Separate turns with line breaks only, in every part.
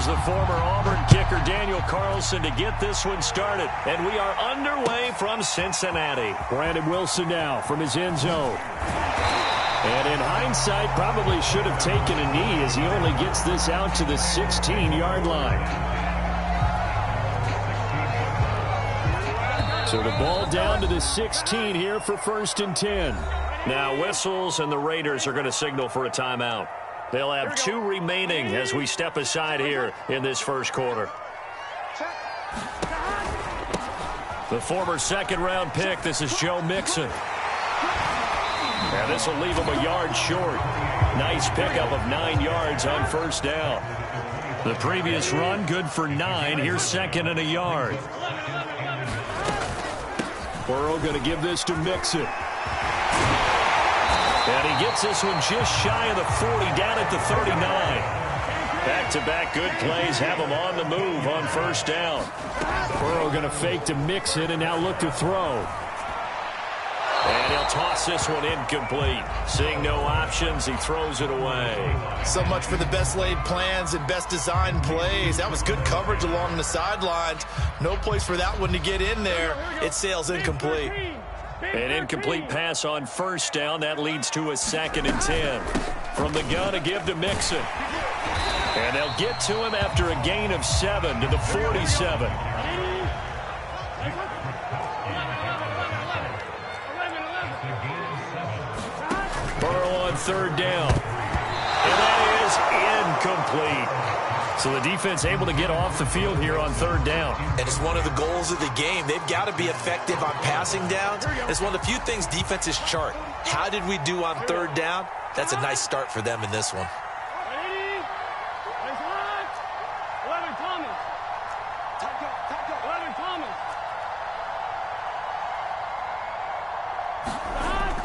Here's the former Auburn kicker Daniel Carlson to get this one started. And we are underway from Cincinnati.
Brandon Wilson now from his end zone. And in hindsight, probably should have taken a knee as he only gets this out to the 16-yard line. So the ball down to the 16 here for 1st and 10.
Now whistles, and the Raiders are going to signal for a timeout. They'll have 2 remaining as we step aside here in this first quarter. The former second-round pick, this is Joe Mixon. And this will leave him a yard short. Nice pickup of 9 yards on 1st down. The previous run, good for 9. Here's 2nd and a yard.
Burrow going to give this to Mixon.
And he gets this one just shy of the 40, down at the 39. Back-to-back good plays have him on the move on 1st down.
Burrow going to fake to Mixon and now look to throw.
And he'll toss this one incomplete. Seeing no options, he throws it away.
So much for the best laid plans and best designed plays. That was good coverage along the sidelines. No place for that one to get in there. It sails incomplete.
An incomplete pass on 1st down. That leads to a 2nd and 10. From the gun to give to Mixon. And they'll get to him after a gain of 7 to the 47. Burrow on 3rd down. And that is incomplete. So the defense able to get off the field here on 3rd down.
And it's one of the goals of the game. They've got to be effective on passing downs. It's one of the few things defenses chart. How did we do on 3rd down? That's a nice start for them in this one.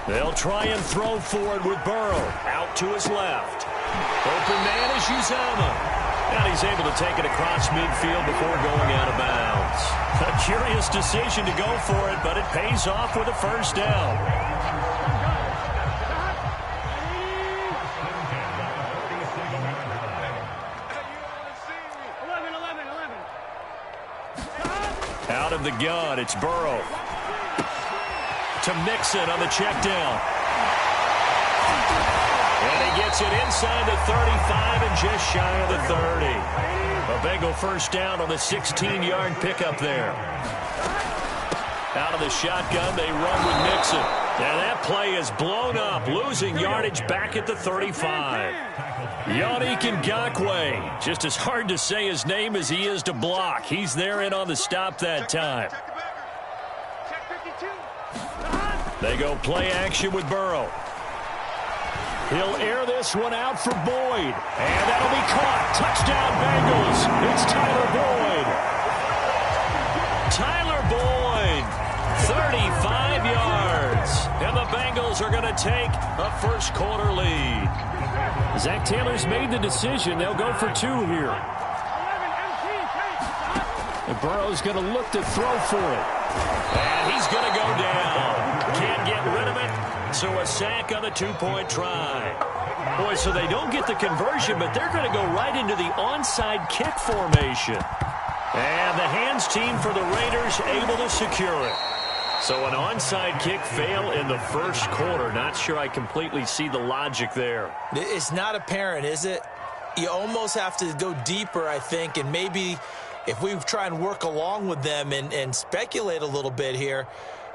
They'll try and throw forward with Burrow. Out to his left. Open man is Uzomah. And he's able to take it across midfield before going out of bounds. A curious decision to go for it, but it pays off with a 1st down. Out of the gun, it's Burrow. To Mixon on the check down. And he gets it inside the 35 and just shy of the 30. A Bengal 1st down on the 16-yard pickup there. Out of the shotgun, they run with Mixon. And that play is blown up, losing yardage back at the 35. Yannick Ngakoue, just as hard to say his name as he is to block. He's there in on the stop that time. They go play action with Burrow. He'll air this one out for Boyd. And that'll be caught. Touchdown Bengals. It's Tyler Boyd. Tyler Boyd. 35 yards. And the Bengals are going to take a 1st quarter lead.
Zach Taylor's made the decision. They'll go for 2 here. And Burrow's going to look to throw for it.
And he's going to go down. Can't get rid of it. So a sack on the 2-point try. Boy, so they don't get the conversion, but they're going to go right into the onside kick formation. And the hands team for the Raiders able to secure it. So an onside kick fail in the 1st quarter. Not sure I completely see the logic there.
It's not apparent, is it? You almost have to go deeper, I think, and maybe if we try and work along with them and speculate a little bit here,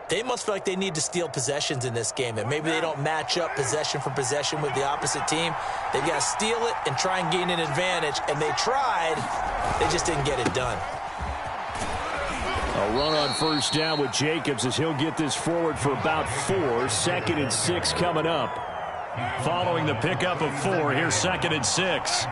they must feel like they need to steal possessions in this game, and maybe they don't match up possession for possession with the opposite team. They've got to steal it and try and gain an advantage, and they tried. They just didn't get it done.
A run on 1st down with Jacobs as he'll get this forward for about 4. 2nd and 6 coming up.
Following the pickup of 4, here's 2nd and 6.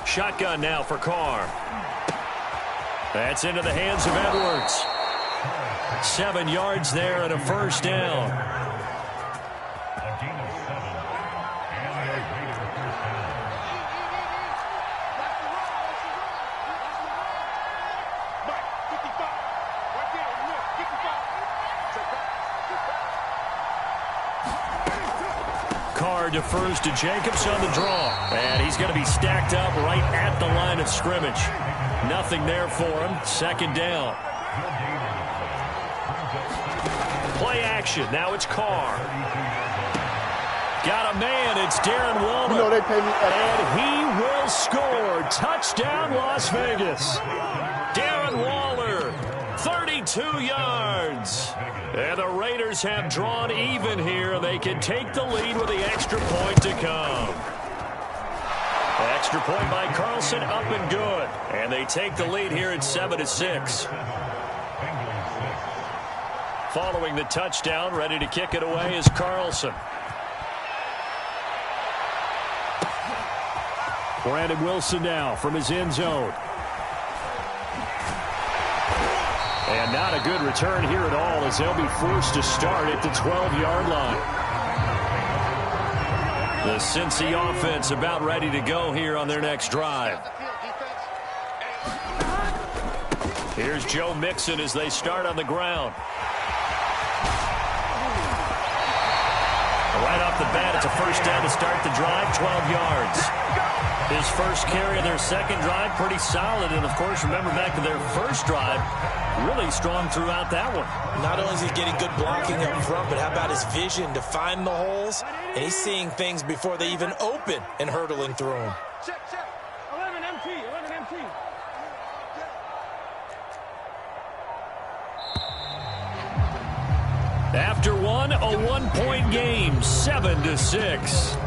Shotgun now for Carr. That's into the hands of Edwards. 7 yards there and a 1st down. defers to Jacobs on the draw. And he's going to be stacked up right at the line of scrimmage. Nothing there for him. Second down. Play action. Now it's Carr. Got a man. It's Darren Waller.
You know they pay me
and he will score. Touchdown, Las Vegas. Darren Waller, 32 yards. And the Raiders have drawn even here. They can take the lead with the extra point to come. Extra point by Carlson, up and good. And they take the lead here at 7-6. Following the touchdown, ready to kick it away is Carlson.
Brandon Wilson now from his end zone. And not a good return here at all as they'll be forced to start at the 12-yard line.
The Cincy offense about ready to go here on their next drive. Here's Joe Mixon as they start on the ground. Right off the bat, it's a first down to start the drive, 12 yards. His first carry of their second drive, pretty solid. And, of course, remember back to their first drive, really strong throughout that one.
Not only is he getting good blocking up front, but how about his vision to find the holes? And he's seeing things before they even open and hurdling through them.
Check. 11 MT.
After one, a one-point game, 7-6.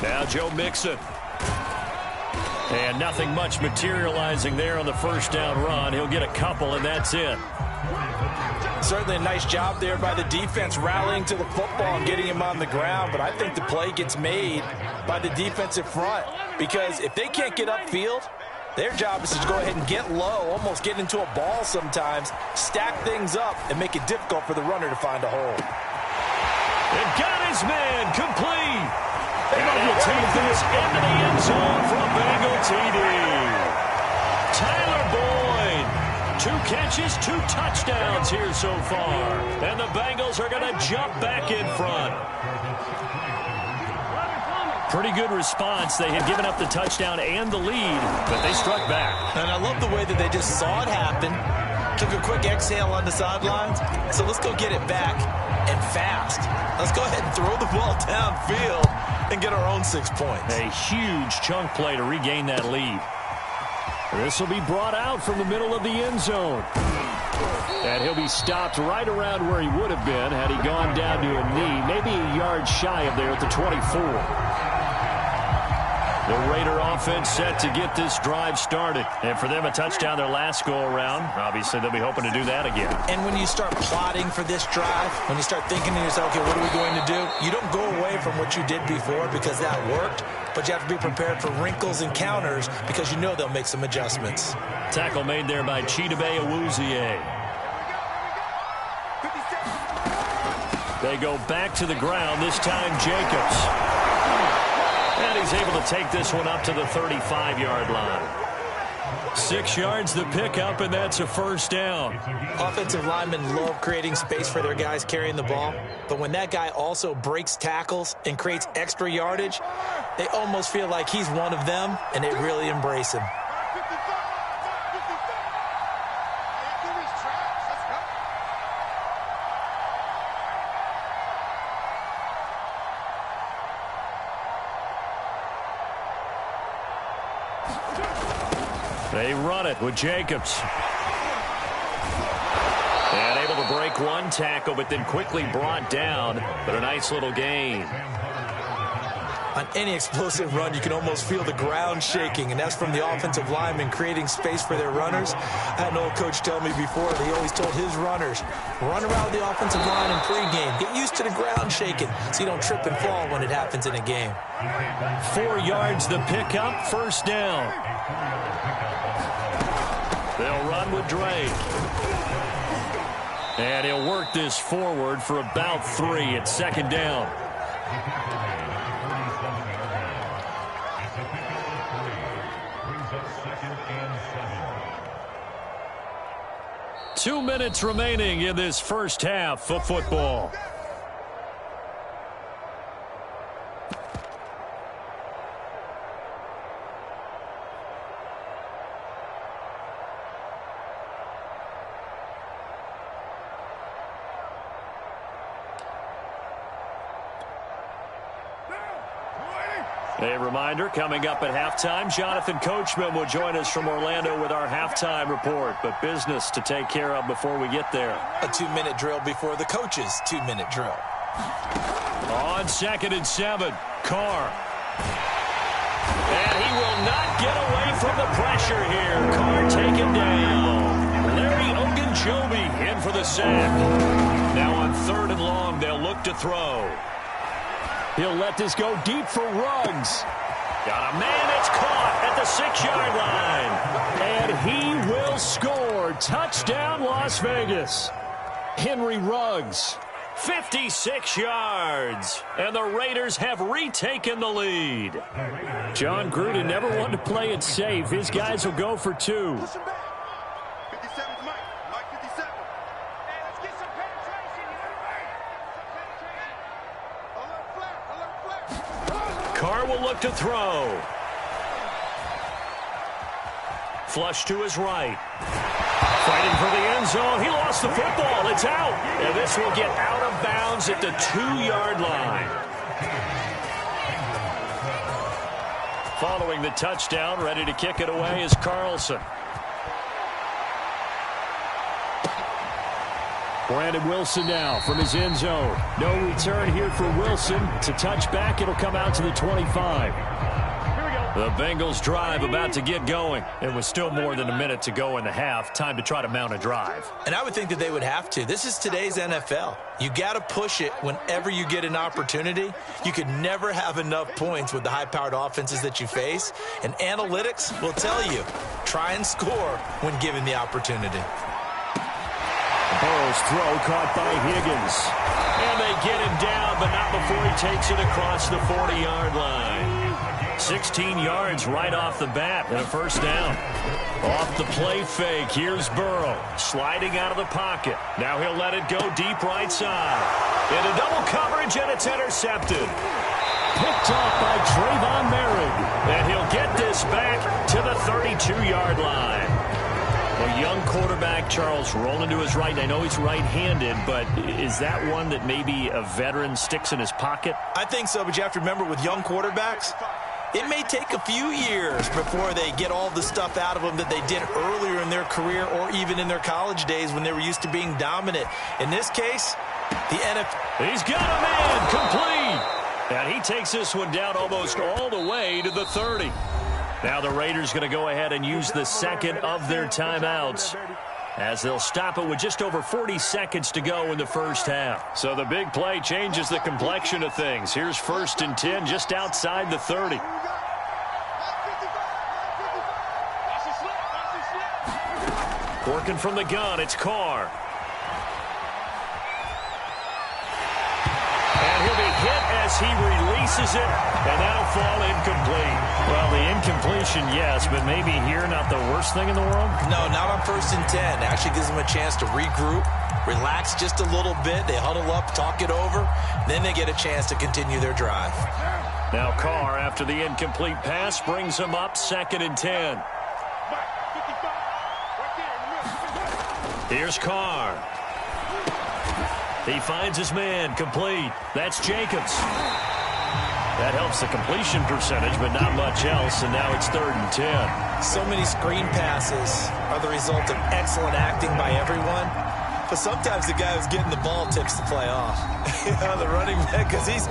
Now Joe Mixon. And nothing much materializing there on the first down run. He'll get a couple, and that's it.
Certainly a nice job there by the defense rallying to the football and getting him on the ground. But I think the play gets made by the defensive front. Because if they can't get upfield, their job is to go ahead and get low, almost get into a ball sometimes, stack things up, and make it difficult for the runner to find a hole.
And got his man complete. And he'll take this into the end zone for a Bengal TD. Tyler Boyd, 2 catches, 2 touchdowns here so far. And the Bengals are going to jump back in front. Pretty good response. They had given up the touchdown and the lead, but they struck back.
And I love the way that they just saw it happen, took a quick exhale on the sidelines. So let's go get it back and fast. Let's go ahead and throw the ball downfield and get our own 6 points.
A huge chunk play to regain that lead.
This will be brought out from the middle of the end zone. And he'll be stopped right around where he would have been had he gone down to a knee, maybe a yard shy of there at the 24. The Raider offense set to get this drive started. And for them, a touchdown their last go-around. Obviously, they'll be hoping to do that again.
And when you start plotting for this drive, when you start thinking to yourself, okay, what are we going to do? You don't go away from what you did before because that worked, but you have to be prepared for wrinkles and counters because you know they'll make some adjustments.
Tackle made there by Chidobe Awuzie. They go back to the ground, this time Jacobs. And he's able to take this one up to the 35-yard line. 6 yards the pickup, and that's a first down.
Offensive linemen love creating space for their guys carrying the ball, but when that guy also breaks tackles and creates extra yardage, they almost feel like he's one of them, and they really embrace him.
They run it with Jacobs. And able to break one tackle, but then quickly brought down. But a nice little gain.
On any explosive run, you can almost feel the ground shaking, and that's from the offensive linemen creating space for their runners. I had an old coach tell me before that he always told his runners, run around the offensive line in pregame. Get used to the ground shaking so you don't trip and fall when it happens in a game.
4 yards the pickup, first down. They'll run with Dre. And he'll work this forward for about 3 at second down.
Two minutes remaining in this first half of football. A reminder, coming up at halftime, Jonathan Coachman will join us from Orlando with our halftime report, but business to take care of before we get there.
A 2-minute drill before the coach's 2-minute drill.
On 2nd and 7, Carr. And he will not get away from the pressure here. Carr taken down. Larry Ogunjobi in for the sack. Now on 3rd and long, they'll look to throw. He'll let this go deep for Ruggs. Got a man that's caught at the 6-yard line. And he will score. Touchdown, Las Vegas. Henry Ruggs. 56 yards. And the Raiders have retaken the lead. John Gruden never wanted to play it safe. His guys will go for 2. Carr will look to throw. Flush to his right. Fighting for the end zone. He lost the football. It's out. And this will get out of bounds at the 2-yard line. Following the touchdown, ready to kick it away is Carlson. Brandon Wilson now from his end zone. No return here for Wilson. To touch back, it'll come out to the 25. The Bengals drive about to get going. And with still more than a minute to go in the half, time to try to mount a drive.
And I would think that they would have to. This is today's NFL. You got to push it whenever you get an opportunity. You could never have enough points with the high-powered offenses that you face. And analytics will tell you, try and score when given the opportunity.
Burrow's throw caught by Higgins. And they get him down, but not before he takes it across the 40-yard line. 16 yards right off the bat and a first down. Off the play fake, here's Burrow. Sliding out of the pocket. Now he'll let it go deep right side. Into double coverage, and it's intercepted. Picked off by Trayvon Merritt. And he'll get this back to the 32-yard line. A young quarterback, Charles, rolling to his right. And I know he's right-handed, but is that one that maybe a veteran sticks in his pocket?
I think so, but you have to remember with young quarterbacks, it may take a few years before they get all the stuff out of them that they did earlier in their career or even in their college days when they were used to being dominant. In this case, the NFL.
He's got a man complete. And he takes this one down almost all the way to the 30. Now the Raiders going to go ahead and use the second of their timeouts, as they'll stop it with just over 40 seconds to go in the first half. So the big play changes the complexion of things. Here's 1st and 10 just outside the 30. Working from the gun, it's Carr. And he'll be hit as he releases it, and that'll fall incomplete. Well, the incompletion, yes, but maybe here not the worst thing in the world?
No, not on 1st and 10. Actually gives them a chance to regroup, relax just a little bit. They huddle up, talk it over. Then they get a chance to continue their drive.
Now Carr, after the incomplete pass, brings them up 2nd and 10. Here's Carr. He finds his man, complete. That's Jacobs. That helps the completion percentage, but not much else, and now it's 3rd and 10.
So many screen passes are the result of excellent acting by everyone, but sometimes the guy who's getting the ball tips the play off. The running back, because he's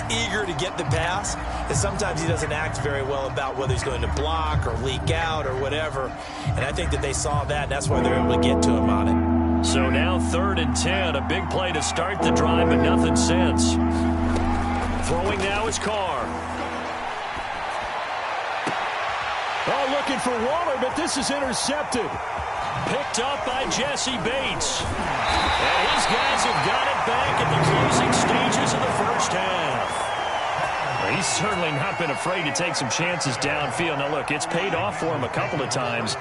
eager to get the pass, and sometimes he doesn't act very well about whether he's going to block or leak out or whatever, and I think that they saw that, and that's why they're able to get to him on it.
So now 3rd and 10, a big play to start the drive, but nothing since. Throwing now is Carr. Oh, looking for Waller, but this is intercepted. Picked up by Jesse Bates. And his guys have got it back at the closing stages of the first half.
He's certainly not been afraid to take some chances downfield. Now, look, it's paid off for him a couple of times.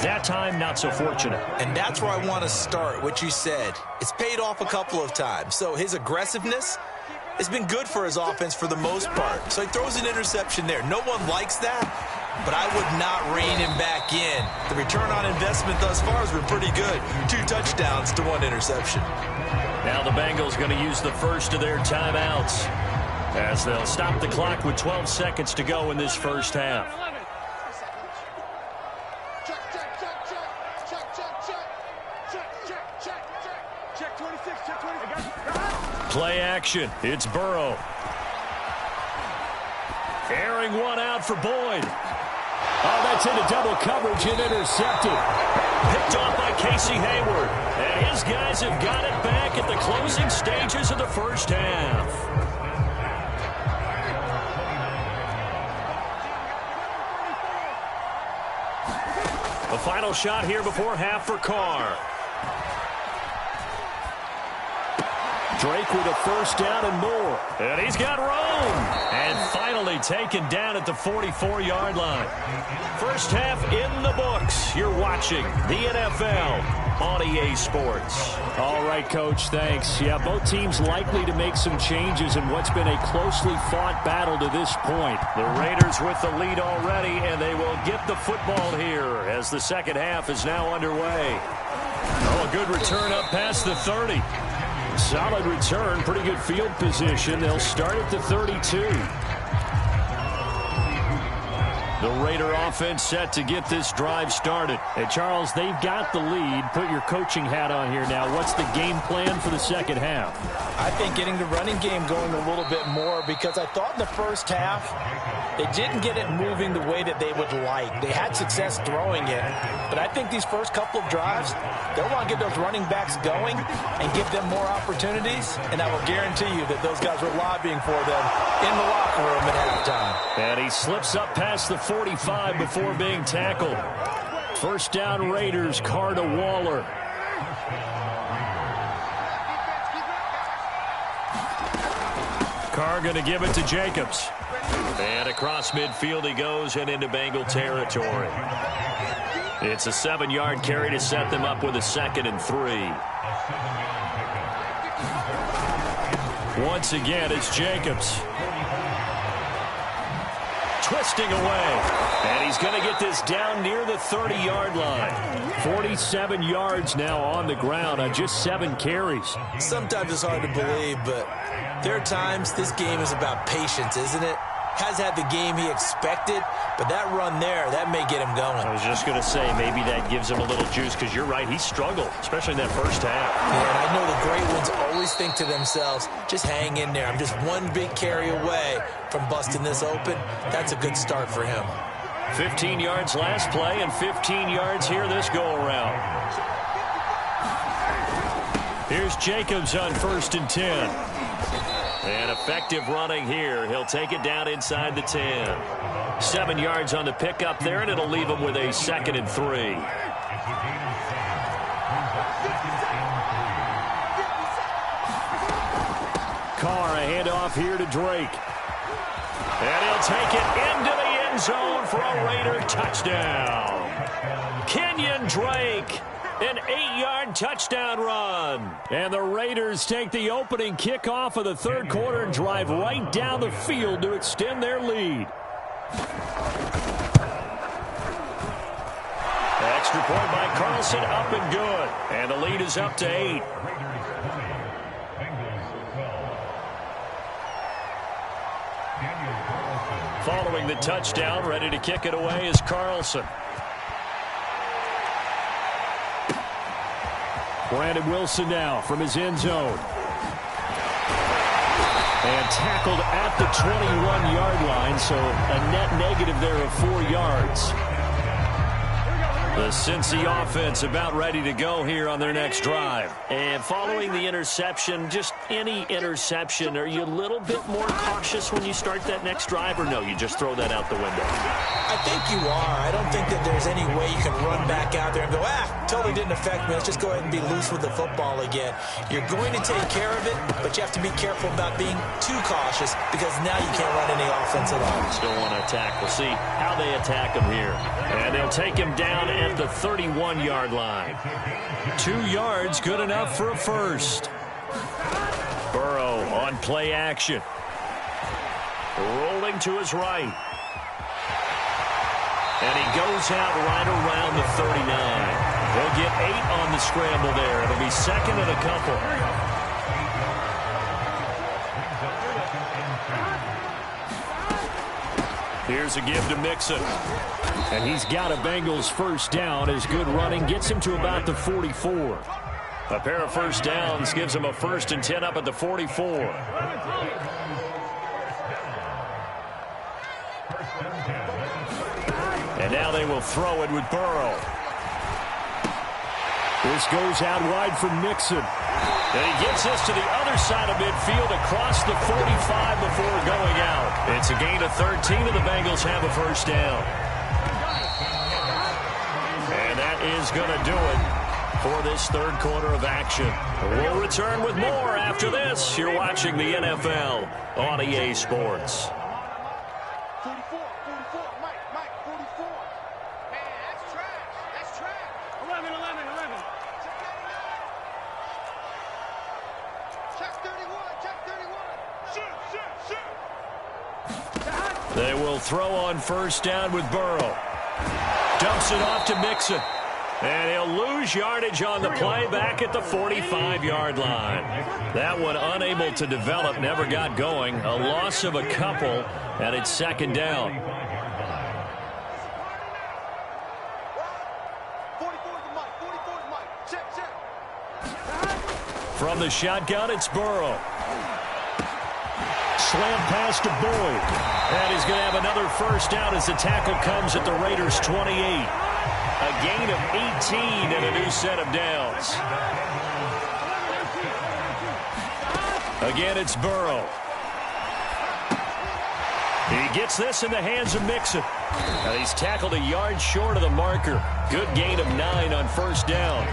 That time, not so fortunate.
And that's where I want to start, what you said. It's paid off a couple of times. So his aggressiveness has been good for his offense for the most part. So he throws an interception there. No one likes that, but I would not rein him back in. The return on investment thus far has been pretty good. 2 touchdowns to 1 interception.
Now the Bengals going to use the first of their timeouts, as they'll stop the clock with 12 seconds to go in this first half.
Check 26, check 26.
Play action. It's Burrow. Airing one out for Boyd.
Oh, that's into double coverage and intercepted.
Picked off by Casey Hayward. And his guys have got it back at the closing stages of the first half. The final shot here before half for Carr.
Drake with a first down and more.
And he's got room. And finally taken down at the 44-yard line. First half in the books. You're watching the NFL on EA Sports.
All right, Coach, thanks. Yeah, both teams likely to make some changes in what's been a closely fought battle to this point.
The Raiders with the lead already, and they will get the football here as the second half is now underway. Oh, a good return up past the 30.
Solid return, pretty good field position. They'll start at the 32.
The Raider offense set to get this drive started.
Hey, Charles, they've got the lead. Put your coaching hat on here now. What's the game plan for the second half?
I think getting the running game going a little bit more, because I thought in the first half they didn't get it moving the way that they would like. They had success throwing it, but I think these first couple of drives, they'll want to get those running backs going and give them more opportunities, and I will guarantee you that those guys were lobbying for them in the locker room at halftime.
And he slips up past the 45 before being tackled.
First down Raiders, Carr to Waller.
Carr going to give it to Jacobs. And across midfield he goes and into Bengal territory. It's a 7-yard carry to set them up with a 2nd and 3. Once again, it's Jacobs. Twisting away. And he's going to get this down near the 30-yard line.
47 yards now on the ground on just 7 carries.
Sometimes it's hard to believe, but there are times this game is about patience, isn't it? Has had the game he expected, but that run there, that may get him going.
I was just going to say, maybe that gives him a little juice, because you're right, he struggled, especially in that first half.
Yeah, and I know the great ones always think to themselves, just hang in there. I'm just one big carry away from busting this open. That's a good start for him.
15 yards last play and 15 yards here this go-around. Here's Jacobs on 1st and 10. And effective running here. He'll take it down inside the 10. 7 yards on the pickup there, and it'll leave him with a 2nd and 3.
Carr, a handoff here to Drake.
And he'll take it into the end zone for a Raider touchdown. Kenyon Drake. An 8-yard touchdown run.
And the Raiders take the opening kickoff of the third quarter and drive right down the field to extend their lead.
Extra point by Carlson, up and good. And the lead is up to 8. Following the touchdown, ready to kick it away is Carlson.
Brandon Wilson now from his end zone. And tackled at the 21-yard line, so a net negative there of 4 yards.
The Cincy offense about ready to go here on their next drive.
And following the interception, just any interception, are you a little bit more cautious when you start that next drive, or no, you just throw that out the window?
I think you are. I don't think that there's any way you can run back out there and go, totally didn't affect me. Let's just go ahead and be loose with the football again. You're going to take care of it, but you have to be careful about being too cautious because now you can't run any offense at all.
Still want to attack. We'll see how they attack him here.
And they'll take him down at the 31-yard line. 2 yards, good enough for a first. Burrow on play action. Rolling to his right. And he goes out right around the 39. He'll get 8 on the scramble there. It'll be second and a couple. Here's a give to Mixon.
And he's got a Bengals first down. His good running gets him to about the 44.
A pair of first downs gives him a 1st and 10 up at the 44. And now they will throw it with Burrow.
This goes out wide for Mixon.
And he gets this to the other side of midfield across the 45 before going out. It's a gain of 13, and the Bengals have a first down. And that is going to do it for this third quarter of action. We'll return with more after this. You're watching the NFL on EA Sports.
44, Mike, 44. Man, that's trash. 11. Check 31.
They will throw on first down with Burrow. Dumps it off to Mixon. And he'll lose yardage on the play back at the 45-yard line. That one unable to develop, never got going. A loss of a couple, and it's second down.
44's Mike. Check.
From the shotgun, it's Burrow.
Slant pass to Boyd.
And he's going to have another first down as the tackle comes at the Raiders' 28. A gain of 18 and a new set of downs. Again, it's Burrow. He gets this in the hands of Mixon. Now he's tackled a yard short of the marker. Good gain of 9 on first down.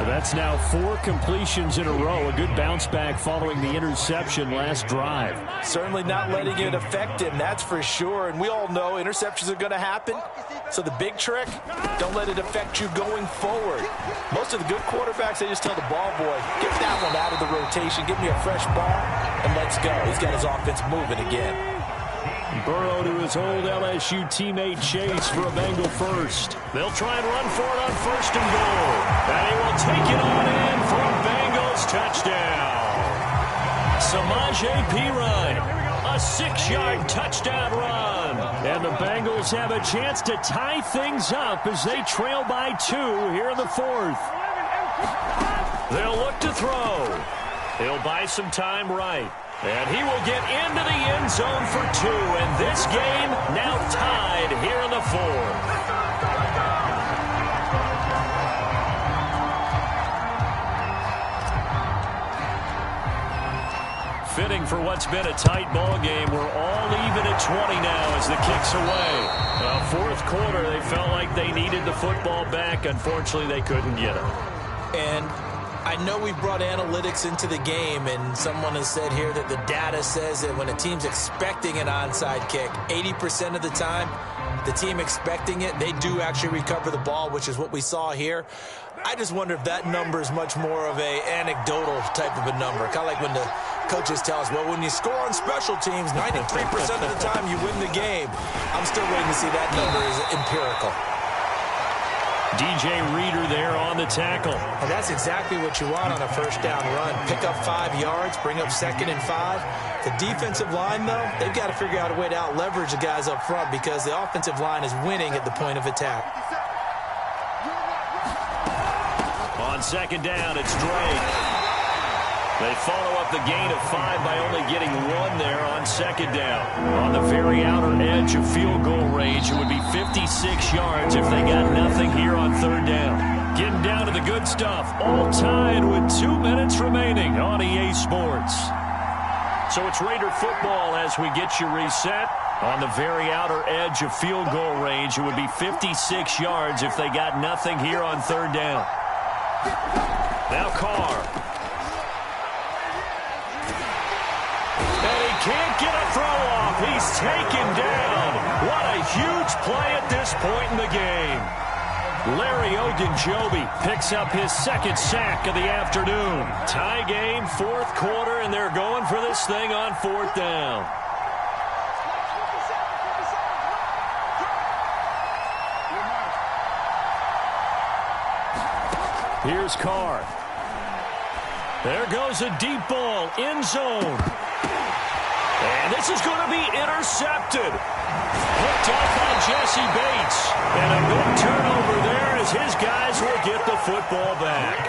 That's now 4 completions in a row. A good bounce back following the interception last drive.
Certainly not letting it affect him, that's for sure. And we all know interceptions are going to happen. So the big trick, don't let it affect you going forward. Most of the good quarterbacks, they just tell the ball boy, get that one out of the rotation, give me a fresh ball, and let's go. He's got his offense moving again.
Burrow to his old LSU teammate Chase for a Bengal first.
They'll try and run for it on first and goal. And he will take it on in for a Bengals touchdown. Samaje Perine, a 6-yard touchdown run.
And the Bengals have a chance to tie things up as they trail by 2 here in the 4th.
They'll look to throw. He'll buy some time right. And he will get into the end zone for 2. And this game now tied here in the 4th. Fitting for what's been a tight ball game. We're all even at 20 now as the kick's away. Fourth quarter, they felt like they needed the football back. Unfortunately, they couldn't get it.
And I know we brought analytics into the game, and someone has said here that the data says that when a team's expecting an onside kick, 80% of the time, the team expecting it, they do actually recover the ball, which is what we saw here. I just wonder if that number is much more of a anecdotal type of a number. Kind of like when the coaches tell us, well, when you score on special teams, 93% of the time you win the game. I'm still waiting to see that number is empirical.
DJ Reader there on the tackle.
And that's exactly what you want on a first down run. Pick up 5 yards, bring up 2nd and 5. The defensive line, though, they've got to figure out a way to out-leverage the guys up front because the offensive line is winning at the point of attack.
On second down, it's Drake. They follow up up the gain of 5 by only getting 1 there on second down. On the very outer edge of field goal range, it would be 56 yards if they got nothing here on third down. Getting down to the good stuff, all tied with 2 minutes remaining on EA Sports. So it's Raider football as we get you reset. On the very outer edge of field goal range, it would be 56 yards if they got nothing here on third down. Now Carr. And he can't get a throw off. He's taken down. What a huge play at this point in the game. Larry Ogunjobi picks up his second sack of the afternoon. Tie game, fourth quarter, and they're going for this thing on fourth down. Here's Carr. There goes a deep ball, end zone. And this is going to be intercepted. Picked off by Jesse Bates. And a big turnover there as his guys will get the football back.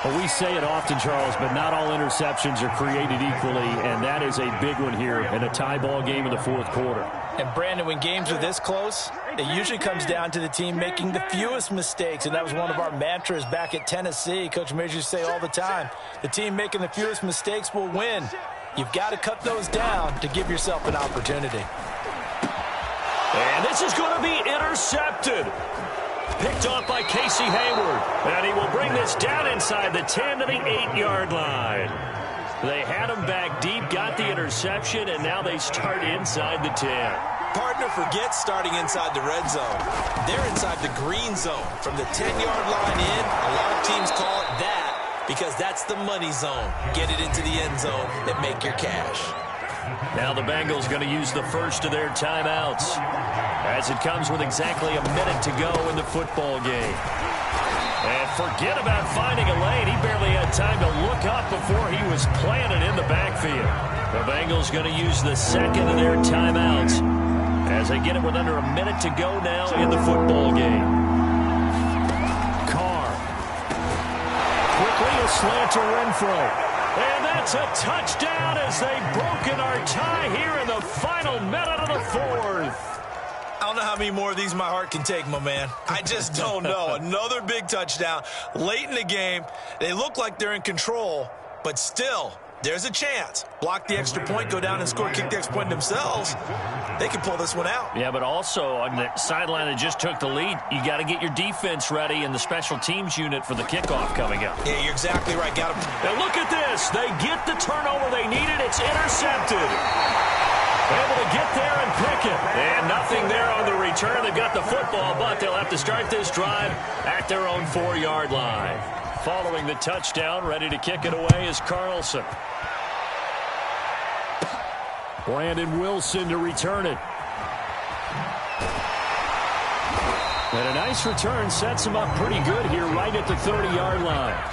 Well, we say it often, Charles, but not all interceptions are created equally, and that is a big one here in a tie ball game in the fourth quarter.
And, Brandon, when games are this close, it usually comes down to the team making the fewest mistakes, and that was one of our mantras back at Tennessee. Coach Mears used to say all the time, the team making the fewest mistakes will win. You've got to cut those down to give yourself an opportunity.
And this is going to be intercepted. Picked off by Casey Hayward. And he will bring this down inside the 10 to the 8-yard line. They had him back deep, got the interception, and now they start inside the 10.
Partner forgets starting inside the red zone. They're inside the green zone. From the 10-yard line in, a lot of teams call it that because that's the money zone. Get it into the end zone and make your cash.
Now the Bengals going to use the first of their timeouts as it comes with exactly a minute to go in the football game. And forget about finding a lane. He barely had time to look up before he was planted in the backfield. The Bengals going to use the second of their timeouts as they get it with under a minute to go now in the football game. Carr. Quickly a slant to Renfro. And that's a touchdown as they've broken our tie here in the final minute of the fourth.
I don't know how many more of these my heart can take, my man. I just don't know. Another big touchdown late in the game. They look like they're in control, but still, there's a chance. Block the extra point, go down and score, kick the extra point themselves. They can pull this one out.
Yeah, but also on the sideline that just took the lead, you got to get your defense ready and the special teams unit for the kickoff coming up.
Yeah, you're exactly right. Got him.
Now look at this. They get the turnover they needed. It's intercepted. Able to get there and pick it. And nothing there on the return. They've got the football, but they'll have to start this drive at their own 4-yard line. Following the touchdown, ready to kick it away is Carlson. Brandon Wilson to return it. And a nice return sets him up pretty good here right at the 30-yard line.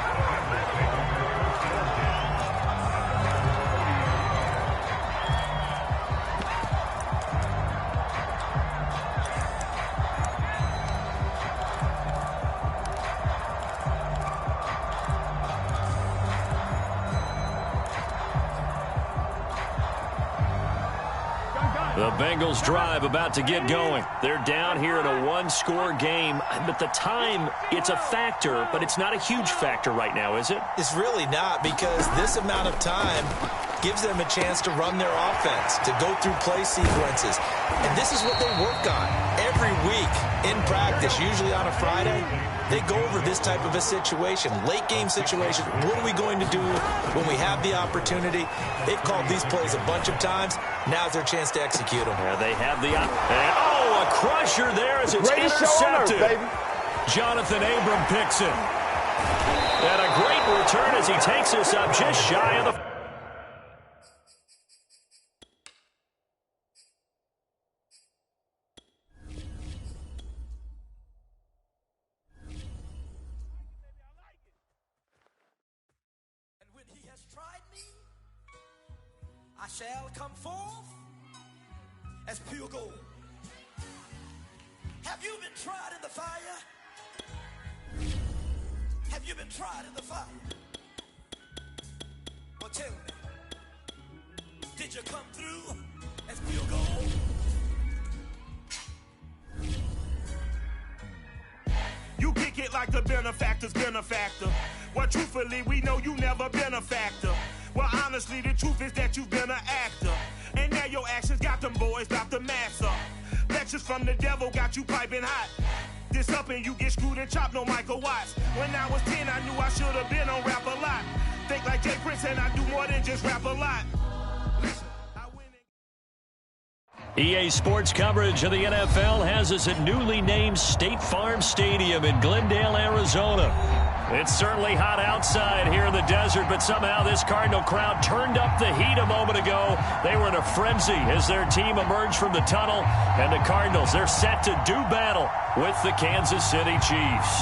The Bengals drive about to get going. They're down here in a one-score game, but the time, it's a factor, but it's not a huge factor right now, is it?
It's really not, because this amount of time gives them a chance to run their offense, to go through play sequences. And this is what they work on every week in practice, usually on a Friday. They go over this type of a situation, late game situation. What are we going to do when we have the opportunity? They've called these plays a bunch of times. Now's their chance to execute them.
Yeah, they have the a crusher there as it's intercepted. Jonathan Abram picks it. And a great return as he takes this up just shy of the...
I shall come forth as pure gold. Have you been tried in the fire? Have you been tried in the fire? Well, tell me, did you come through as field goal?
You kick it like the benefactor's benefactor. Well, truthfully, we know you never been a factor. Well, honestly, the truth is that you've been an actor. And now your actions got them boys about to mass up. Lectures from the devil got you piping hot. This up and you get screwed and chopped, no Michael Watts. When I was 10, I knew I should have been on rap a lot. Think like Jay Prince and I do more than just rap a lot. Listen, I win and
EA Sports coverage of the NFL has us at newly named State Farm Stadium in Glendale, Arizona. It's certainly hot outside here in the desert, but somehow this Cardinal crowd turned up the heat a moment ago. They were in a frenzy as their team emerged from the tunnel, and the Cardinals, they're set to do battle with the Kansas City Chiefs.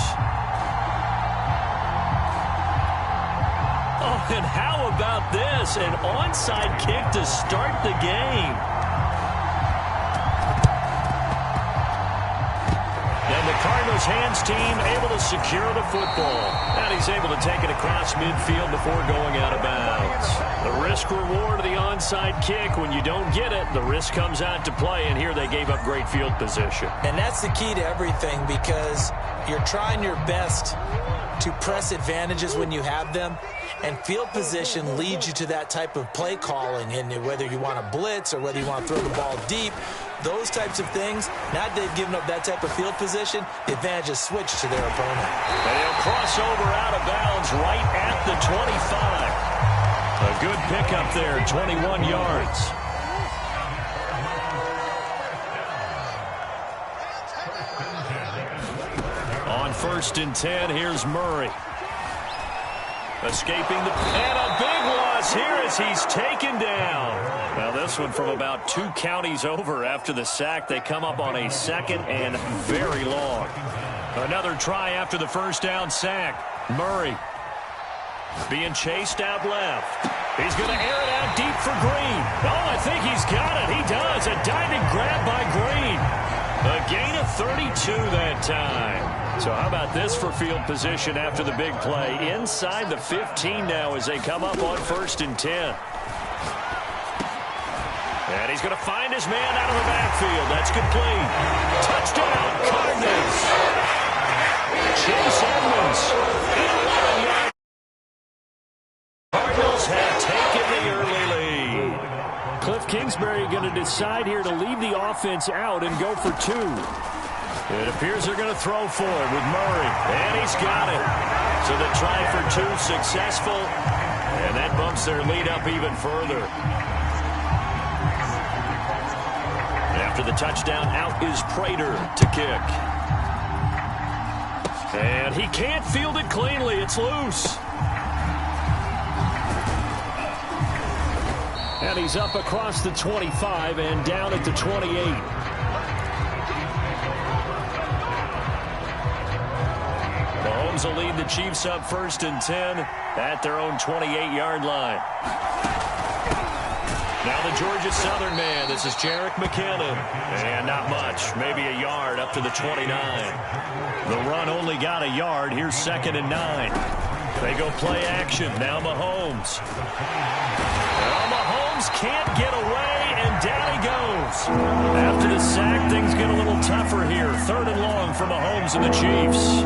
Oh, and how about this? An onside kick to start the game. And the Cardinals hands team able to secure the football. And he's able to take it across midfield before going out of bounds. The risk reward of the onside kick. When you don't get it, the risk comes out to play. And here they gave up great field position.
And that's the key to everything, because you're trying your best to press advantages when you have them. And field position leads you to that type of play calling. And whether you want to blitz or whether you want to throw the ball deep, those types of things, now that they've given up that type of field position, the advantage is switched to their opponent.
And he'll cross over out of bounds right at the 25. A good pickup there, 21 yards. On 1st and 10, here's Murray. Escaping the... And a big loss here as he's taken down. Now this one from about 2 counties over after the sack. They come up on a 2nd and very long. Another try after the first down sack. Murray being chased out left. He's going to air it out deep for Green. Oh, I think he's got it. He does. A diving grab by Green. A gain of 32 that time. So how about this for field position after the big play? Inside the 15 now as they come up on 1st and 10. And he's going to find his man out of the backfield. That's complete. Touchdown, Cardinals. Chase Edmonds. Cardinals have taken the early lead. Cliff Kingsbury going to decide here to leave the offense out and go for 2. It appears they're going to throw for it with Murray. And he's got it. So the try for 2 successful. And that bumps their lead up even further. After the touchdown, out is Prater to kick. And he can't field it cleanly. It's loose. And he's up across the 25 and down at the 28. Mahomes will lead the Chiefs up 1st and 10 at their own 28-yard line. Now the Georgia Southern man. This is Jerick McKinnon. And not much. Maybe a yard up to the 29. The run only got a yard. Here's 2nd and 9. They go play action. Now Mahomes. Well, Mahomes can't get away, and down he goes. After the sack, things get a little tougher here. 3rd and long for Mahomes and the Chiefs.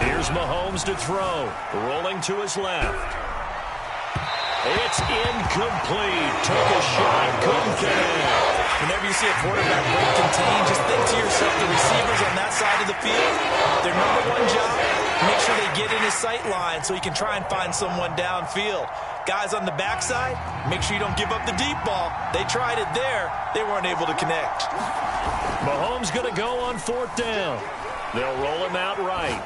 Here's Mahomes to throw. Rolling to his left. It's incomplete. Took a shot. Couldn't connect.
Whenever you see a quarterback break contain, just think to yourself, the receivers on that side of the field, their #1 job, make sure they get in his sight line so you can try and find someone downfield. Guys on the backside, make sure you don't give up the deep ball. They tried it there. They weren't able to connect.
Mahomes going to go on 4th down. They'll roll him out right.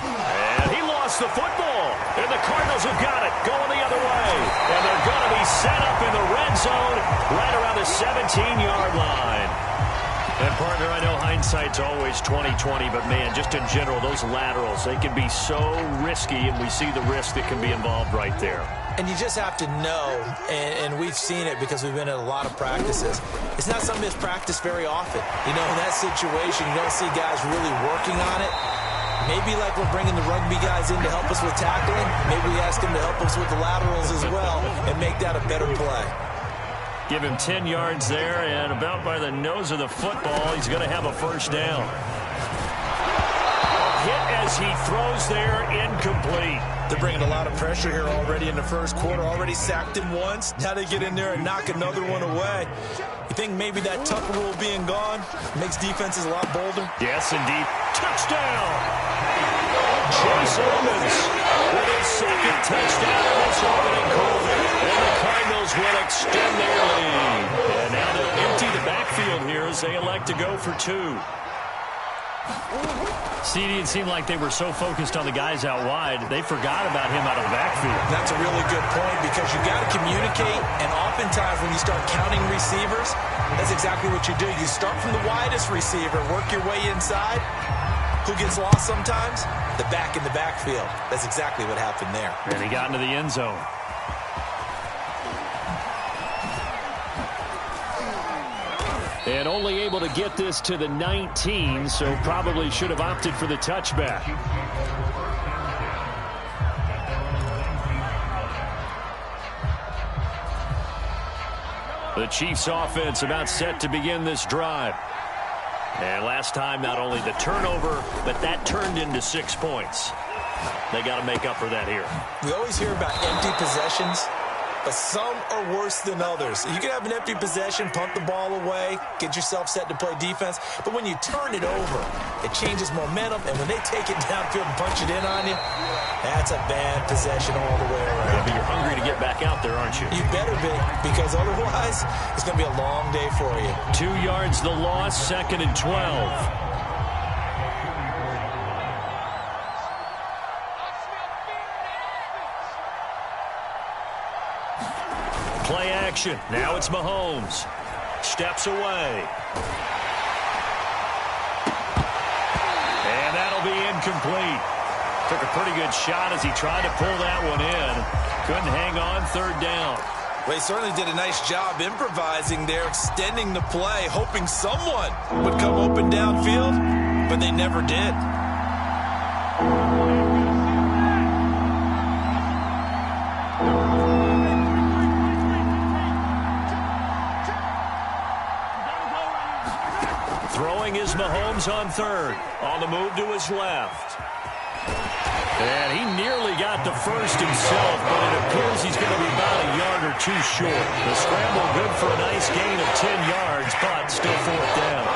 And he lost the football. And the Cardinals have got it, going the other way. And they're going to be set up in the red zone right around the 17-yard line. And, partner, I know hindsight's always 20/20, but, man, just in general, those laterals, they can be so risky, and we see the risk that can be involved right there.
And you just have to know, and we've seen it because we've been at a lot of practices. It's not something that's practiced very often. You know, in that situation, you don't see guys really working on it. Maybe like we're bringing the rugby guys in to help us with tackling, maybe we ask them to help us with the laterals as well and make that a better play.
Give him 10 yards there, and about by the nose of the football, he's going to have a first down. Hit as he throws there, incomplete.
They're bringing a lot of pressure here already in the first quarter. Already sacked him once. Now they get in there and knock another one away. You think maybe that tuck rule being gone makes defenses a lot bolder?
Yes, indeed. Touchdown! Chase Edmonds with his second touchdown in this opening quarter. And the Cardinals will extend their lead. And now they'll empty the backfield here as they elect to go for 2.
CD, it seemed like they were so focused on the guys out wide, they forgot about him out of the backfield.
That's a really good point because you got to communicate, and oftentimes when you start counting receivers, that's exactly what you do. You start from the widest receiver, work your way inside. Who gets lost sometimes? The back in the backfield. That's exactly what happened there.
And he got into the end zone. And only able to get this to the 19, so probably should have opted for the touchback. The Chiefs offense about set to begin this drive. And last time, not only the turnover, but that turned into 6 points. They got to make up for that here.
We always hear about empty possessions, but some are worse than others. You can have an empty possession, punt the ball away, get yourself set to play defense, but when you turn it over, it changes momentum, and when they take it downfield and punch it in on you, that's a bad possession all the way around.
Yeah, but you're hungry to get back out there, aren't you?
You better be, because otherwise, it's going to be a long day for you.
2 yards the loss, 2nd and 12.
Play action. Now it's Mahomes. Steps away. And that'll be incomplete. Took a pretty good shot as he tried to pull that one in. Couldn't hang on, 3rd down.
Well, he certainly did a nice job improvising there, extending the play, hoping someone would come open downfield, but they never did.
Throwing is Mahomes on 3rd. On the move to his left. And he nearly got the first himself, but it appears he's going to be about a yard or 2 short. The scramble good for a nice gain of 10 yards, but still 4th down.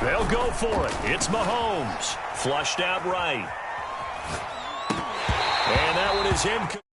They'll go for it. It's Mahomes. Flushed out right. And that one is incomplete.